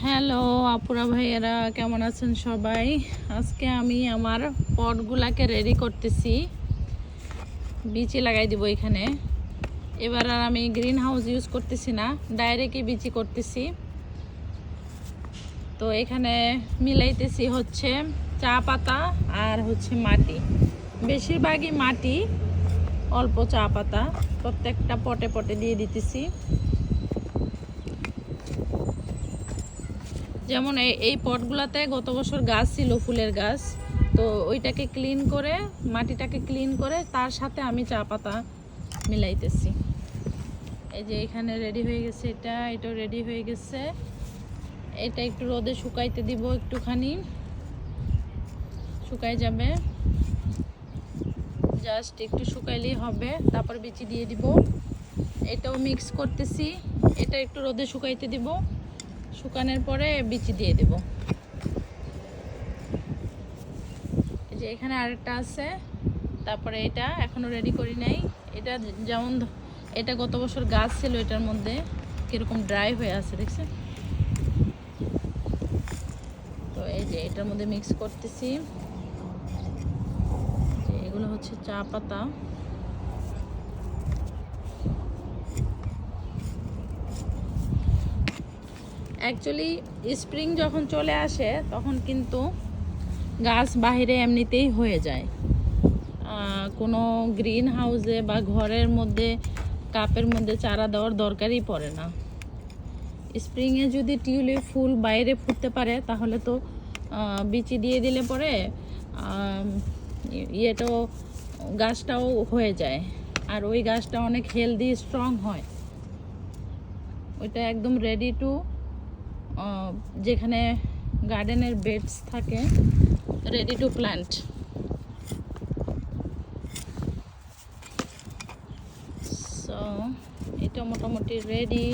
Hello আপুরা ভাইয়েরা, কেমন আছেন সবাই? আজকে আমি আমার পটগুলাকে রেডি করতেছি, বিচি লাগাই দিব এখানে। এবার আর আমি গ্রিন হাউস ইউজ করতেছি না, ডাইরেক্টই বিচি করতেছি। তো এখানে মিলাইতেছি হচ্ছে চা পাতা আর হচ্ছে মাটি, বেশিরভাগই মাটি, অল্প চা পাতা প্রত্যেকটা পটে পটে দিয়ে দিতেছি। যেমন এই পটগুলাতে গত বছর গাছ ছিল, ফুলের গাছ, তো ওইটাকে ক্লিন করে, মাটিটাকে ক্লিন করে তার সাথে আমি চা পাতা মিলাইতেছি। এই যে এখানে রেডি হয়ে গেছে, এটাও রেডি হয়ে গেছে। এটা একটু রোদে শুকাইতে দিব, একটুখানি শুকাই যাবে, জাস্ট একটু শুকাইলেই হবে, তারপর বিচি দিয়ে দিব। এটাও মিক্স করতেছি, এটা একটু রোদে শুকাইতে দিব, শুকানোর পরে বিচি দিয়ে দেব। এই যে এখানে আরেকটা আছে, তারপরে এটা এখনো রেডি করি নাই। এটা যেমন এটা গত বছর গাছ ছিল, এটার মধ্যে কিরকম ড্রাই হয়ে আছে দেখছেন? তো এই যে এটার মধ্যে মিক্স করতেছি। এগুলো হচ্ছে চা পাতা। অ্যাকচুয়ালি স্প্রিং যখন চলে আসে তখন কিন্তু গাছ বাহিরে এমনিতেই হয়ে যায়, কোনো গ্রিন হাউসে বা ঘরের মধ্যে কাপের মধ্যে চারা দেওয়ার দরকারই পড়ে না। স্প্রিংয়ে যদি টিউলিপ ফুল বাইরে ফুটতে পারে তাহলে তো বিচি দিয়ে দিলে পরে ইয়েটাও, গাছটাও হয়ে যায়, আর ওই গাছটা অনেক হেলদি স্ট্রং হয়। ওইটা একদম রেডি টু, যেখানে গার্ডেনের বেডস থাকে, রেডি টু প্ল্যান্ট। সো এটা মোটামুটি রেডি।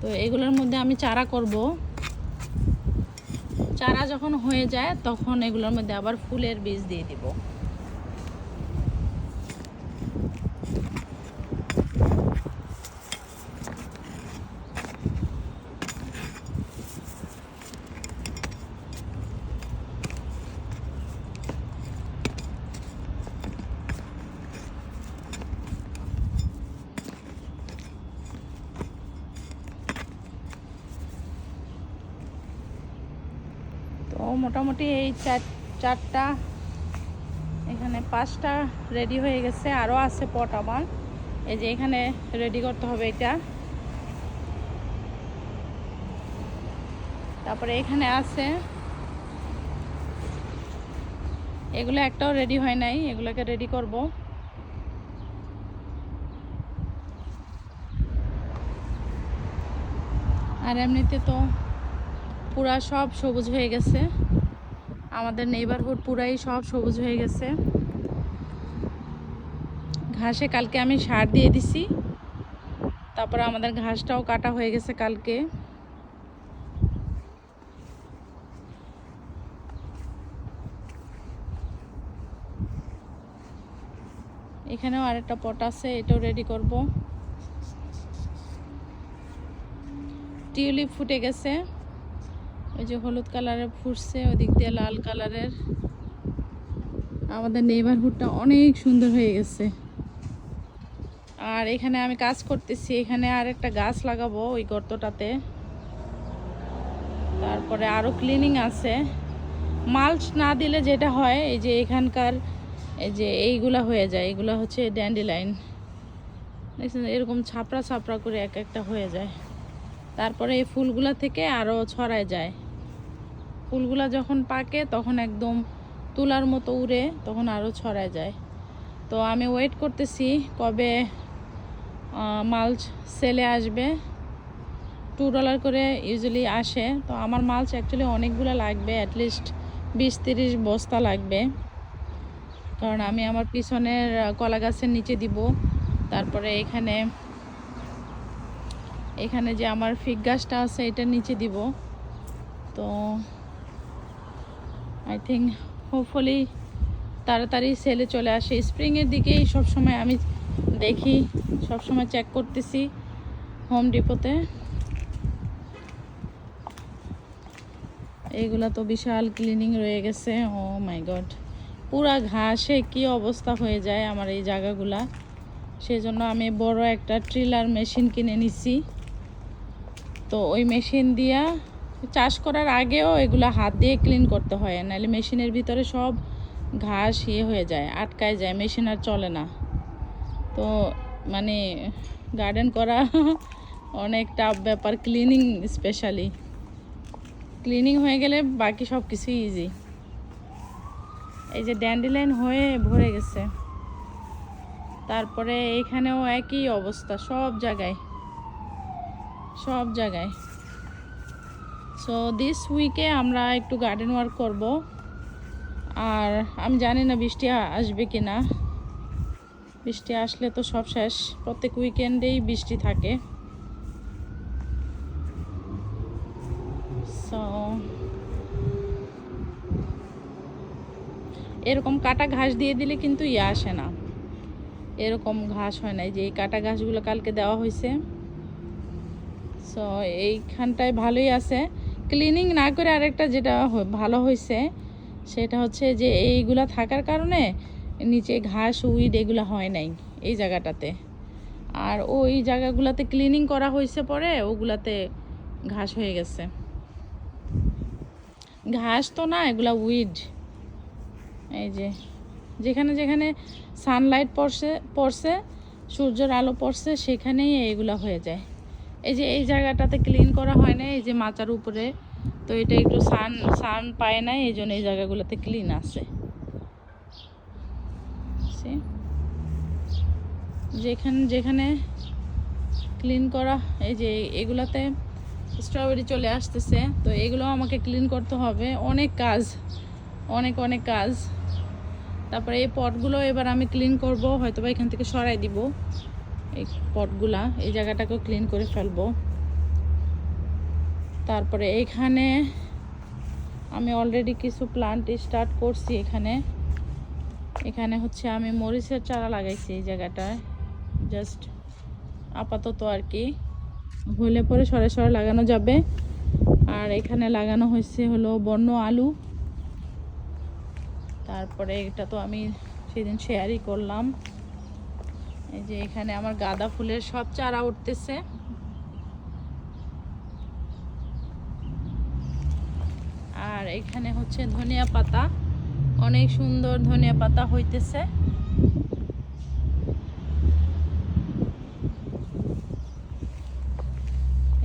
তো এগুলোর মধ্যে আমি চারা করব। চারা যখন হয়ে যায় তখন এগুলোর মধ্যে আবার ফুলের বীজ দিয়ে দিব। তো মোটামুটি এই চারটা, এখানে 5টা রেডি হয়ে গেছে, আরও আছে পট আমার। এই যে এখানে রেডি করতে হবে এটা, তারপরে এখানে আছে, এগুলো একটাও রেডি হয় নাই, এগুলোকে রেডি করব। আর এমনিতে তো পুরা সব সবুজ হয়ে গেছে, আমাদের নেইবারহুড পুরাই সব সবুজ হয়ে গেছে। ঘাসে কালকে আমি সার দিয়ে দিছি, তারপরে আমাদের ঘাসটাও কাটা হয়ে গেছে কালকে। এখানেও আরেকটা পট আছে, এটাও রেডি করব। টিউলিপ ফুটে গেছে, ওই যে হলুদ কালারের ফুটছে, ওদিক দিয়ে লাল কালারের। আমাদের নেইবারহুডটা অনেক সুন্দর হয়ে গেছে। আর এখানে আমি কাজ করতেছি, এখানে আর একটা গাছ লাগাবো ওই গর্তটাতে। তারপরে আরও ক্লিনিং আছে। মাল্চ না দিলে যেটা হয়, এই যে এখানকার এই যে এইগুলা হয়ে যায়, এগুলো হচ্ছে ড্যান্ডিলাইন, দেখছেন এরকম ছাপড়া ছাপড়া করে এক একটা হয়ে যায়। তারপরে এই ফুলগুলা থেকে আরও ছড়ায় যায়। ফুলগুলা যখন পাকে তখন একদম তুলার মতো উড়ে, তখন আরও ছড়ায় যায়। তো আমি ওয়েট করতেছি কবে মাল্চ সেলে আসবে। $2 করে ইউজুয়ালি আসে। তো আমার মাল্চ অ্যাকচুয়ালি অনেকগুলো লাগবে, অ্যাটলিস্ট 20-30 বস্তা লাগবে, কারণ আমি আমার পিছনের কলা গাছের নিচে দিব। তারপরে এখানে যে আমার ফিগ গাছটা আছে এটার নিচে দিব। তো আই থিঙ্ক হোপফুলি তাড়াতাড়ি সেলে চলে আসে। স্প্রিংয়ের দিকেই সবসময় আমি দেখি, সবসময় চেক করতেছি হোম ডিপোতে। এইগুলা তো বিশাল ক্লিনিং রয়ে গেছে। ও মাই গড, পুরা ঘাসে কি অবস্থা হয়ে যায় আমার এই জায়গাগুলা। সেজন্য আমি বড় একটা ট্রিলার মেশিন কিনে নিছি। তো ওই মেশিন দিয়া চাষ করার আগেও এগুলা হাত দিয়ে ক্লিন করতে হয়, নাহলে মেশিনের ভিতরে সব ঘাস হয়ে যায়, আটকায় যায়, মেশিন আর চলে না। তো মানে গার্ডেন করা অনেক টাফ ব্যাপার, ক্লিনিং স্পেশালি। ক্লিনিং হয়ে গেলে বাকি সব কিছুই ইজি। এই যে ড্যান্ডিলাইন হয়ে ভরে গেছে। তারপরে এখানেও একই অবস্থা, সব জায়গায়। সো দিস উইকে আমরা একটু গার্ডেন ওয়ার্ক করব। আর আমি জানি না বৃষ্টি আসবে কি না। বৃষ্টি আসলে তো সব শেষ, প্রত্যেক উইকেন্ডেই বৃষ্টি থাকে। সো এরকম কাটা ঘাস দিয়ে দিলে কিন্তু আসে না, এরকম ঘাস হয় না। যে এই কাটা ঘাসগুলো কালকে দেওয়া হয়েছে। সো এইখানটায় ভালোই আছে। ক্লিনিং না করে আরেকটা যেটা ভালো হয়েছে সেটা হচ্ছে যে এইগুলা থাকার কারণে নিচে ঘাস উইড এগুলো হয় নাই এই জায়গাটাতে। আর ওই জায়গাগুলোতে ক্লিনিং করা হয়েছে পরে ওগুলাতে ঘাস হয়ে গেছে। ঘাস তো না, এগুলা উইড। এই যে যেখানে যেখানে সানলাইট পড়ছে, সূর্যের আলো পড়ছে, সেখানেই এইগুলা হয়ে যায়। এই যে এই জায়গাটাতে ক্লিন করা হয় না, এই যে মাচার উপরে, তো এটা একটু সান পায় না, এই জন্য এই জায়গাগুলোতে ক্লিন আছে। যেখানে যেখানে ক্লিন করা, এই যে এগুলাতে স্ট্রবেরি চলে আসতেছে, তো এগুলো আমাকে ক্লিন করতে হবে। অনেক কাজ, অনেক কাজ। তারপরে এই পটগুলো এবার আমি ক্লিন করব, হয়তো বা এখান থেকে সরাই দিব এই পটগুলা, এই জায়গাটাকেও ক্লিন করে ফেলবো। তারপরে এখানে আমি অলরেডি কিছু প্লান্ট স্টার্ট করছি। এখানে হচ্ছে আমি মরিচের চারা লাগাইছি এই জায়গাটায়, জাস্ট আপাতত আর কি, হলে পরে সরে লাগানো যাবে। আর এখানে লাগানো হয়েছে হলো বন্য আলু। তারপরে এটা তো আমি সেদিন শেয়ারই করলাম। এই যে এখানে আমার গাঁদা ফুলের সব চারা উঠতেছে। আর এখানে হচ্ছে ধনিয়া পাতা, অনেক সুন্দর ধনিয়া পাতা হইতেছে।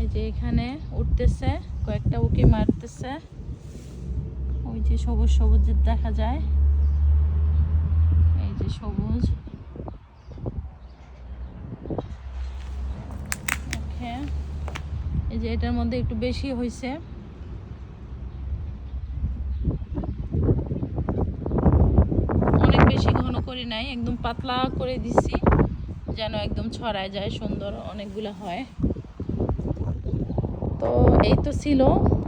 এই যে এখানে উঠতেছে, কয়েকটা উকি মারতেছে, ওই যে সবুজ সবুজ দেখা যায়, এই যে সবুজ। ওকে, এই যে এটার মধ্যে একটু বেশি হয়েছে। অনেক বেশি ঘন করি নাই, একদম পাতলা করে দিছি যেন একদম ছড়ায় যায়, সুন্দর অনেকগুলো হয়। তো এই তো ছিল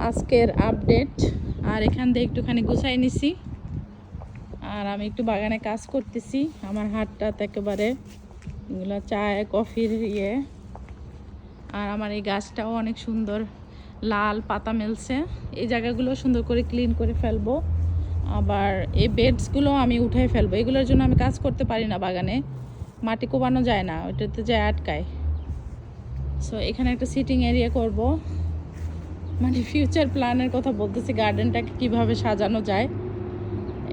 আজকের আপডেট। আর এখান দিয়ে একটুখানি গুছাই নিছি। আর আমি একটু বাগানে কাজ করতেছি, আমার হাতটা একেবারে এগুলো চায় কফির ইয়ে। আর আমার এই গাছটাও অনেক সুন্দর লাল পাতা মেলছে। এই জায়গাগুলো সুন্দর করে ক্লিন করে ফেলবো। আবার এই বেডসগুলো আমি উঠাই ফেলবো। এগুলোর জন্য আমি কাজ করতে পারি না বাগানে, মাটি কোবানো যায় না, ওইটাতে যায় আটকায়। সো এখানে একটা সিটিং এরিয়া করব, মানে ফিউচার প্ল্যানের কথা বলতেছি, গার্ডেনটাকে কিভাবে সাজানো যায়।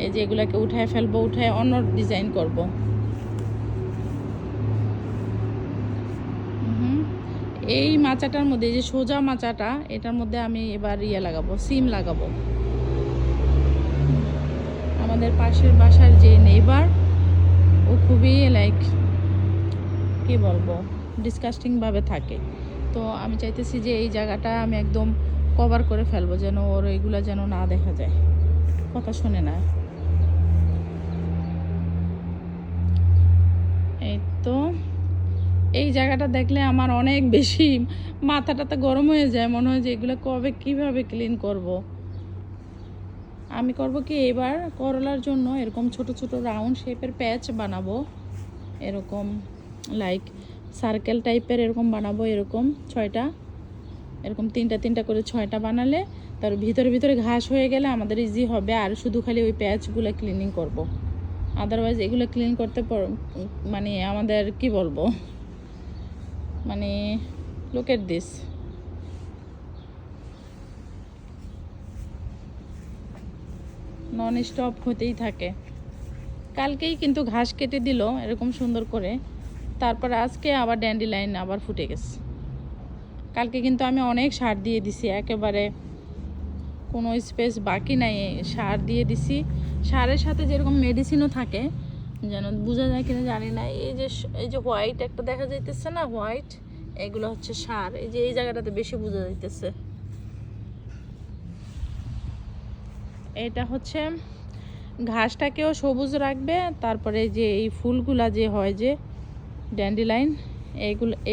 এই যে এগুলাকে উঠায় ফেলবো, উঠায় অন্য ডিজাইন করব। এই মাচাটার মধ্যে, যে সোজা মাচাটা, এটার মধ্যে আমি এবার লাগাবো, সিম লাগাবো। আমাদের পাশের বাসার যে নেইবার, ও খুবই লাইক কি বলবো, ডিসকাস্টিংভাবে থাকে। তো আমি চাইতেছি যে এই জায়গাটা আমি একদম কভার করে ফেলবো, যেন ওর এইগুলা যেন না দেখা যায়, কথা শুনে না। এই তো এই জায়গাটা দেখলে আমার অনেক বেশি মাথাটাতে গরম হয়ে যায়, মনে হয় যে এগুলো কবে কিভাবে ক্লিন করব। আমি করব কি, এবার করলার জন্য এরকম ছোট ছোট রাউন্ড শেপের প্যাচ বানাবো, এরকম লাইক সার্কেল টাইপের এরকম বানাবো, এরকম 6টা, এরকম 3টা করে 6টা বানালে তার ভিতরে ভিতরে ঘাস হয়ে গেলে আমাদের ইজি হবে। আর শুধু খালি ওই প্যাচগুলো ক্লিনিং করব। আদারওয়াইজ এগুলো ক্লিন করতে মানে আমাদের কি বলবো, মানে look at this, non stop হতেই থাকে। কালকেই কিন্তু ঘাস কেটে দিল এরকম সুন্দর করে, তারপর আজকে আবার ড্যান্ডিলাইন আবার ফুটে গেছে। কালকে কিন্তু আমি অনেক সার দিয়ে দিছি, একেবারে কোনো স্পেস বাকি নাই, সার দিয়ে দিছি। সারের সাথে যেরকম মেডিসিনও থাকে, যেন বোঝা যায় কিনা জানি না, এই যে হোয়াইট একটা দেখা যাইতেছে না, হোয়াইট, এগুলো হচ্ছে সার। এই যে এই জায়গাটাতে বেশি বোঝা যাইতেছে, এটা হচ্ছে ঘাসটাকেও সবুজ রাখবে। তারপরে যে এই ফুলগুলা যে হয় যে ড্যান্ডিলাইন,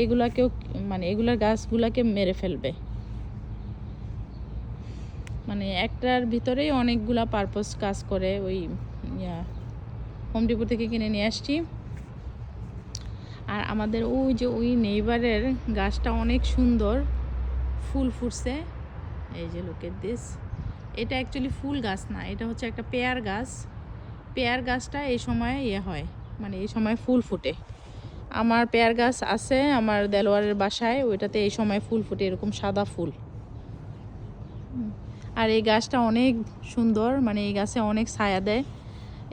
এইগুলাকেও মানে এগুলার গাছগুলাকে মেরে ফেলবে। মানে একটার ভিতরেই অনেকগুলা পারপোজ কাজ করে। ওই হোম ডিপো থেকে কিনে নিয়ে আসছি। আর আমাদের ওই যে ওই নেইবারের গাছটা অনেক সুন্দর ফুল ফুটছে। এই যে লুক এট দিস, এটা অ্যাকচুয়ালি ফুল গাছ না, এটা হচ্ছে একটা পেয়ার গাছ। পেয়ার গাছটা এই সময় হয়, মানে এই সময় ফুল ফুটে। আমার পেয়ার গাছ আছে আমার দেলোয়ারের বাসায়, ওইটাতে এই সময় ফুল ফুটে, এরকম সাদা ফুল। আর এই গাছটা অনেক সুন্দর, মানে এই গাছে অনেক ছায়া দেয়।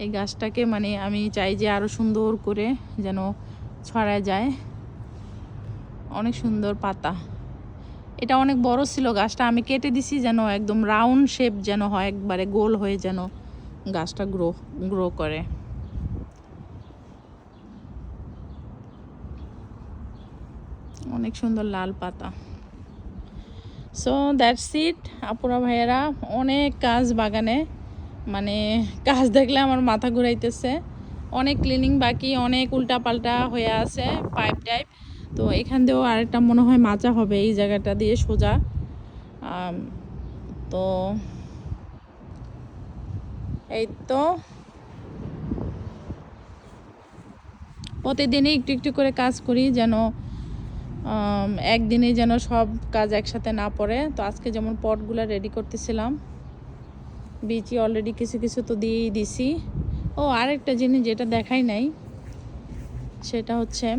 এই গাছটাকে মানে আমি চাই যে আরও সুন্দর করে যেন ছড়ায় যায়, অনেক সুন্দর পাতা। এটা অনেক বড় ছিল গাছটা, আমি কেটে দিছি যেন একদম রাউন্ড শেপ যেন হয়, একবারে গোল হয়ে যেন গাছটা গ্রো করে। অনেক সুন্দর লাল পাতা। সো দ্যাটস ইট আপুরা ভাইয়েরা, অনেক কাজ বাগানে, মানে কাজ দেখলে আমার মাথা ঘুরাইতেছে। অনেক ক্লিনিং বাকি, অনেক উল্টাপাল্টা হয়ে আছে পাইপ টাইপ। তো এখান দিয়েও আরেকটা মনে হয় মাচা হবে এই জায়গাটা দিয়ে সোজা। তো এই তো প্রতিদিনই একটু একটু করে কাজ করি, যেন একদিনে যেন সব কাজ একসাথে না পড়ে। তো আজকে যেমন পটগুলো রেডি করতেছিলাম, বিচি অলরেডি কিছু কিছু তো দিয়েই দিছি। ও আরেকটা জিনিস যেটা দেখাই নাই, সেটা হচ্ছে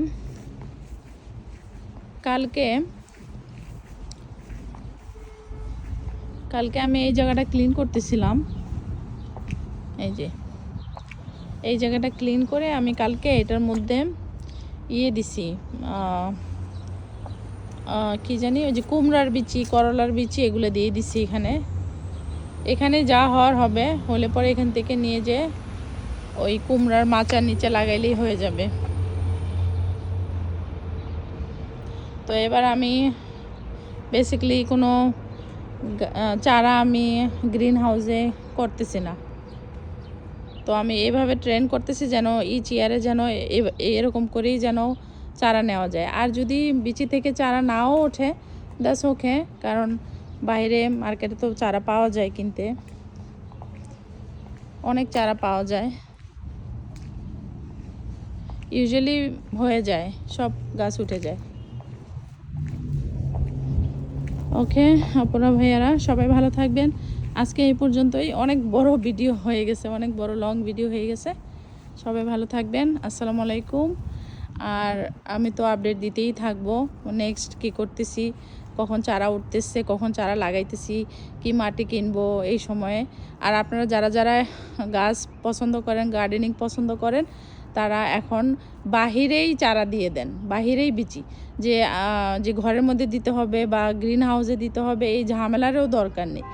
কালকে আমি এই জায়গাটা ক্লিন করতেছিলাম। এই জায়গাটা ক্লিন করে আমি কালকে এটার মধ্যে দিছি, কি জানি ওই যে কুমড়ার বিচি, করলার বিচি, এগুলো দিয়ে দিছি। এখানে যা হওয়ার হবে, হলে পরে এখান থেকে নিয়ে যে ওই কুমড়ার মাচার নিচে লাগাইলেই হয়ে যাবে। তো এবার আমি বেসিক্যালি কোনো চারা আমি গ্রিন হাউসে করতেছি না। তো আমি এইভাবে ট্রেন করতেছি যেন ইচ ইয়ারে যেন এরকম করেই যেন চারা নেওয়া যায়। আর যদি বিচি থেকে চারা নাও ওঠে, দ্যাটস ওকে, কারণ বাইরে মার্কেটে তো চারা পাওয়া যায়, কিনতে অনেক চারা পাওয়া যায়, ইউজুয়ালি হয়ে যায়, সব গাছ উঠে যায়। ওকে আপনারা ভাইয়ারা সবাই ভালো থাকবেন। আজকে এই পর্যন্তই, অনেক বড় ভিডিও হয়ে গেছে, অনেক বড় লং ভিডিও হয়ে গেছে। সবাই ভালো থাকবেন, আসসালামু আলাইকুম। আর আমি তো আপডেট দিতেই থাকবো, নেক্সট কি করতেছি, কখন চারা উঠতেছে, কখন চারা লাগাইতেছি, কি মাটি কিনবো এই সময়ে। আর আপনারা যারা যারা গাছ পছন্দ করেন, গার্ডেনিং পছন্দ করেন, তারা এখন বাহিরেই চারা দিয়ে দেন, বাহিরেই বিচি, যে ঘরের মধ্যে দিতে হবে বা গ্রিন হাউসে দিতে হবে, এই ঝামেলারও দরকার নেই।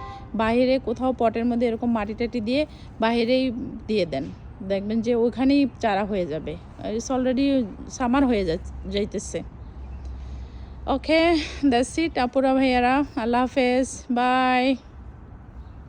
বাহিরে কোথাও পটের মধ্যে এরকম মাটি টাটি দিয়ে বাহিরেই দিয়ে দেন, দেখবেন যে ওখানেই চারা হয়ে যাবে। ইটস অলরেডি সামার হয়ে যাইতেছে। ওকে দ্যাটস ইট আপুরা ভাইয়ারা, আল্লাহ হাফেজ, বাই।